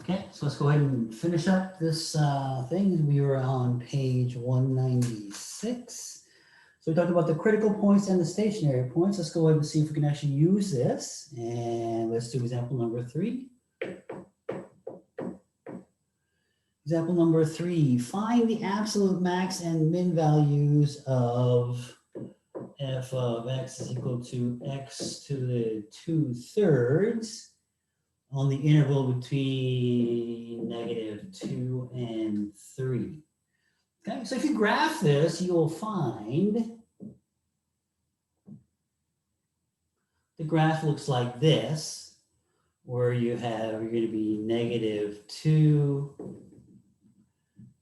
Okay, so let's go ahead and finish up this thing. We were on page 196. So we talked about the critical points and the stationary points. Let's go ahead and see if we can actually use this. And let's do example number 3. Example number 3, find the absolute max and min values of f of x is equal to x to the 2/3 on the interval between -2 and 3. Okay, so if you graph this, you will find the graph looks like this, where you're going to be -2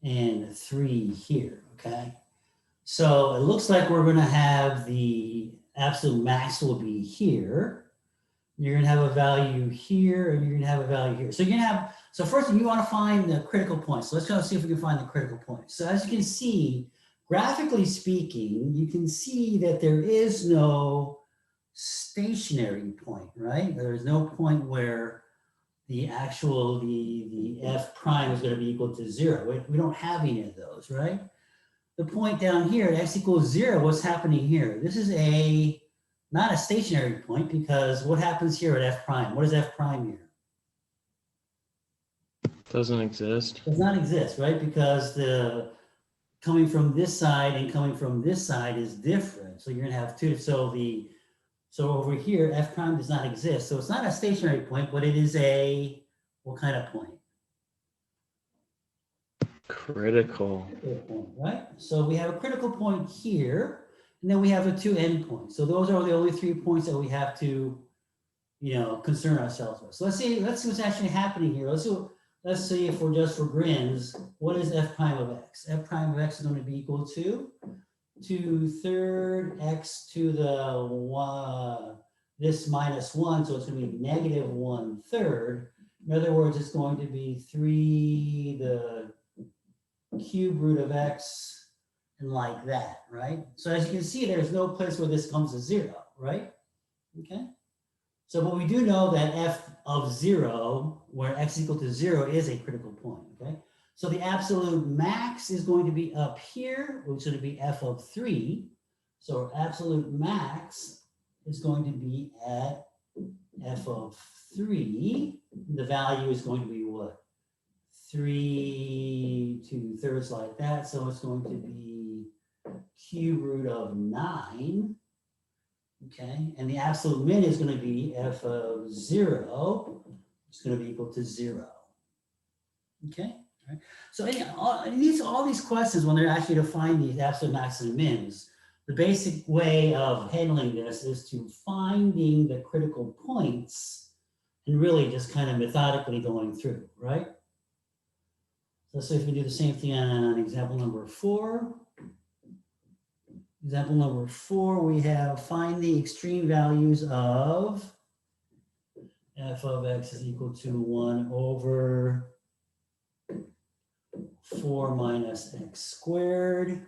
and 3 here, okay? So it looks like we're going to have the absolute max will be here. You're going to have a value here, and you're going to have a value here. So you're going to have, so first you want to find the critical points. So let's go see if we can find the critical points. So as you can see, graphically speaking, you can see that there is no stationary point, right? There's no point where the actual, the f prime is going to be equal to 0. We don't have any of those, right? The point down here at x equals 0, what's happening here? This is not a stationary point, because what happens here at f prime? What is f prime here? Doesn't exist. Does not exist, right? Because the coming from this side and coming from this side is different. So you're going to have two. So over here, f prime does not exist. So it's not a stationary point, but it is a, what kind of point? Critical. Point, right? So we have a critical point here, and then we have the 2 endpoints. So those are the only 3 points that we have to, concern ourselves with. So let's see what's actually happening here. Let's see if we're just for grins, what is f prime of x? F prime of x is going to be equal to 2/3 x to the 1, this minus 1, so it's going to be -1/3. In other words, it's going to be 3 the cube root of x, and like that, right? So as you can see, there's no place where this comes to 0, right? Okay. So, but we do know that f of 0, where x is equal to 0, is a critical point, okay? So the absolute max is going to be up here, which is going to be f of 3. So our absolute max is going to be at f of 3. The value is going to be what? 3 2/3 like that. So it's going to be cube root of 9. Okay, and the absolute min is going to be f of 0. It's going to be equal to 0. Okay, all right. So all these questions, when they're actually to find the absolute max and mins, the basic way of handling this is to finding the critical points and really just kind of methodically going through, right? So let's see if we can do the same thing on example number 4. Example number 4, we have find the extreme values of f of x is equal to 1 over 4 minus x squared.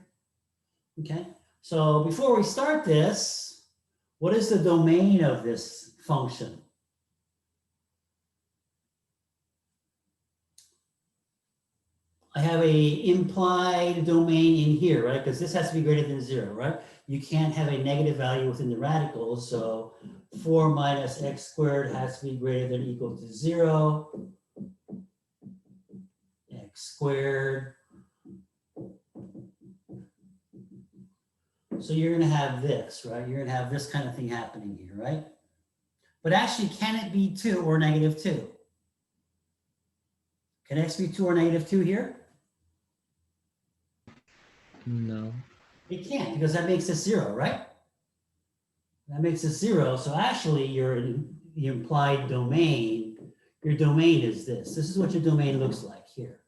Okay, so before we start this, what is the domain of this function? I have a implied domain in here, right? Because this has to be greater than 0, right? You can't have a negative value within the radical, so 4 minus x squared has to be greater than or equal to 0. X squared. So you're going to have this, right? You're going to have this kind of thing happening here, right? But actually, can it be 2 or -2? Can x be 2 or -2 here? No. It can't, because that makes this 0, right? That makes this 0. So actually, your implied domain, your domain is this. This is what your domain looks like here.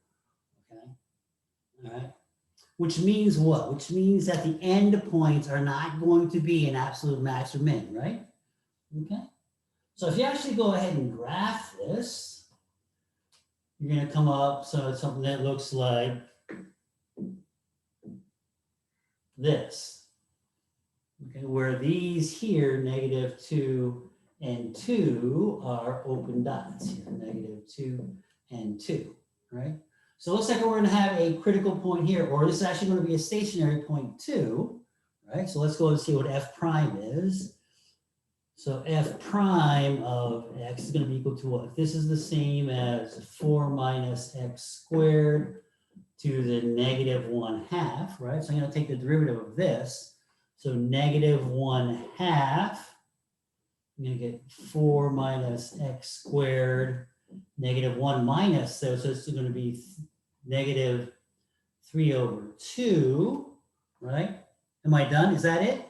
Okay. All right. Which means what? Which means that the end points are not going to be an absolute max or min, right? Okay. So if you actually go ahead and graph this, you're going to come up, so it's something that looks like this. Okay, where these here, -2 and 2, are open dots here, -2 and 2, right? So it looks like we're going to have a critical point here, or this is actually going to be a stationary point too, right? So let's go and see what f prime is. So f prime of x is going to be equal to what? This is the same as 4 minus x squared to the negative 1/2, right? So I'm going to take the derivative of this. So negative 1/2, I'm going to get 4 minus x squared, negative 1 minus, so it's going to be negative 3/2, right? Am I done? Is that it?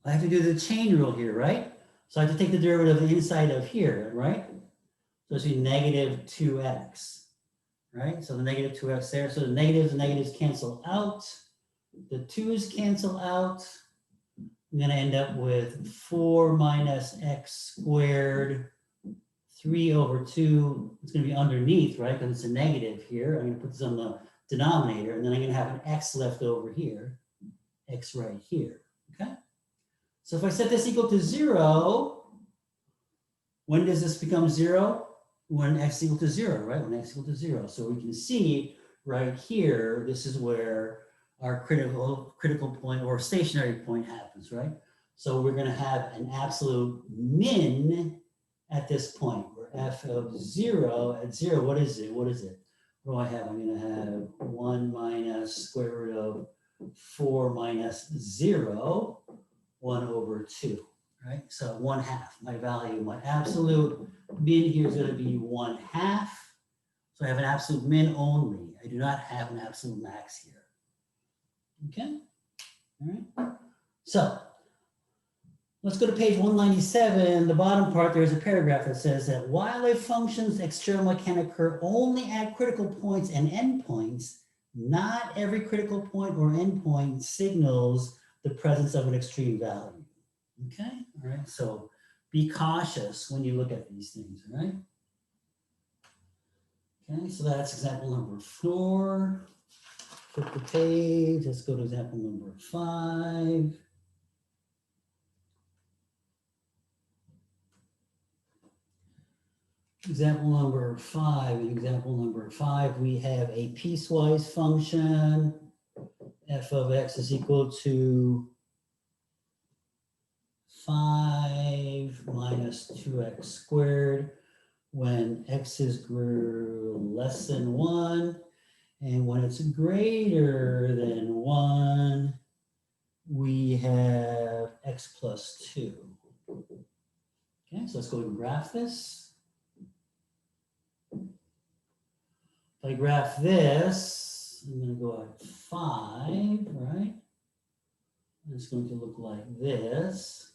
I have to do the chain rule here, right? So I have to take the derivative inside of here, right? So it's negative 2x, right? So the negative 2x there. So the negatives cancel out. The 2's cancel out. I'm going to end up with 4 minus x squared, 3/2. It's going to be underneath, right? Because it's a negative here. I'm going to put this on the denominator, and then I'm going to have an x left over here, x right here, okay? So if I set this equal to 0, when does this become 0? When x equal to 0, right? When x equal to 0. So we can see right here, this is where our critical point or stationary point happens, right? So we're going to have an absolute min at this point, where f of 0 at 0, what is it? What is it? What do I have? I'm going to have 1 minus square root of 4 minus 0, 1/2, right? So 1/2, my value, my absolute min here is going to be 1/2. So I have an absolute min only. I do not have an absolute max here. Okay, all right. So let's go to page 197. The bottom part, there's a paragraph that says that while a function's extrema can occur only at critical points and endpoints, not every critical point or endpoint signals the presence of an extreme value. Okay, all right. So be cautious when you look at these things, all right? Okay, so that's example number 4. Flip the page. Let's go to example number 5. Example number 5. In example number 5, we have a piecewise function. F of x is equal to 5 minus 2x squared when x is less than 1. And when it's greater than 1, we have x plus 2. Okay, so let's go and graph this. If I graph this, I'm going to go at 5, right? It's going to look like this.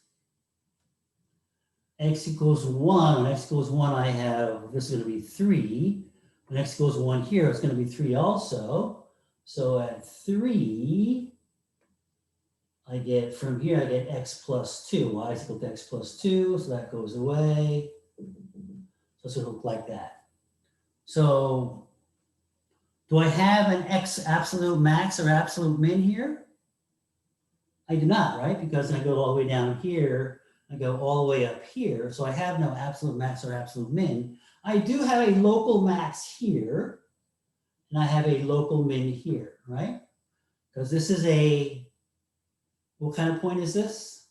X equals 1. When x equals 1, I have, this is going to be 3. When x equals 1 here, it's going to be 3 also. So at 3, I get, from here, I get x plus 2. Y is equal to x plus 2, so that goes away. So it's going to look like that. So do I have an x absolute max or absolute min here? I do not, right? Because I go all the way down here, I go all the way up here, so I have no absolute max or absolute min. I do have a local max here, and I have a local min here, right? Because this is a, what kind of point is this?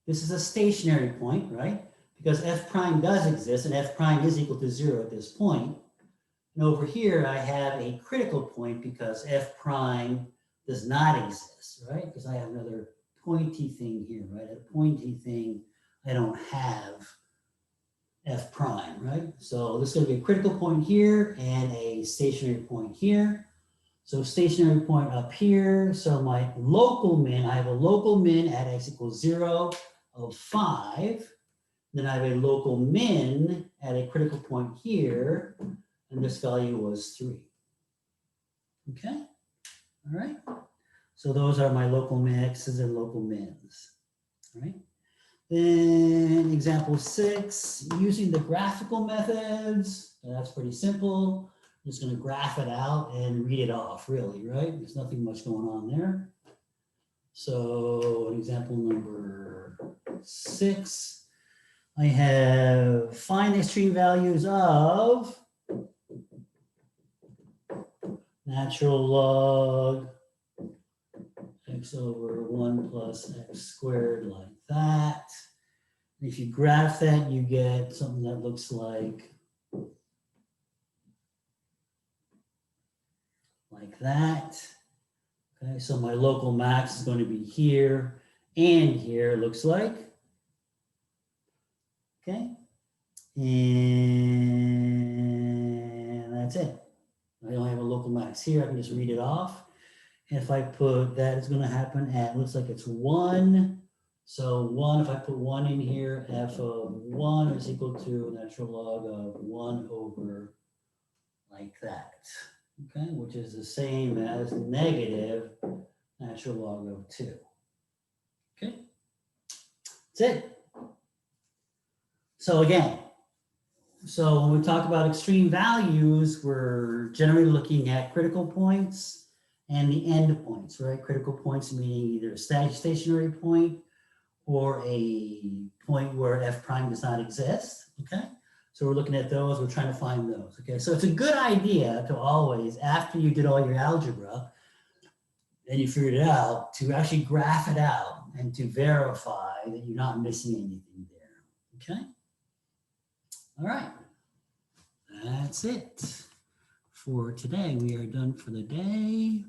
This is a stationary point, right? Because f prime does exist, and f prime is equal to 0 at this point. And over here, I have a critical point because f prime does not exist, right? Because I have another pointy thing here, right? A pointy thing, I don't have f prime, right? So this is going to be a critical point here and a stationary point here. So stationary point up here. So my local min, I have a local min at x equals 0 of 5. Then I have a local min at a critical point here, and this value was 3. Okay, all right. So those are my local maxes and local mins, all right? Then example 6, using the graphical methods, that's pretty simple. I'm just going to graph it out and read it off, really, right? There's nothing much going on there. So example number 6. I have find the extreme values of natural log x over 1 plus x squared, like that. And if you graph that, you get something that looks like that. Okay, so my local max is going to be here and here, it looks like. Okay, and that's it. I only have a local max here. I can just read it off. And if I put that, it's going to happen at, looks like it's 1. So 1, if I put 1 in here, f of 1 is equal to natural log of 1 over like that. Okay, which is the same as negative natural log of 2. Okay, that's it. So again, so when we talk about extreme values, we're generally looking at critical points and the end points, right? Critical points meaning either a stationary point or a point where f prime does not exist, okay? So we're looking at those, we're trying to find those, okay? So it's a good idea to always, after you did all your algebra and you figured it out, to actually graph it out and to verify that you're not missing anything there, okay? All right, that's it for today. We are done for the day.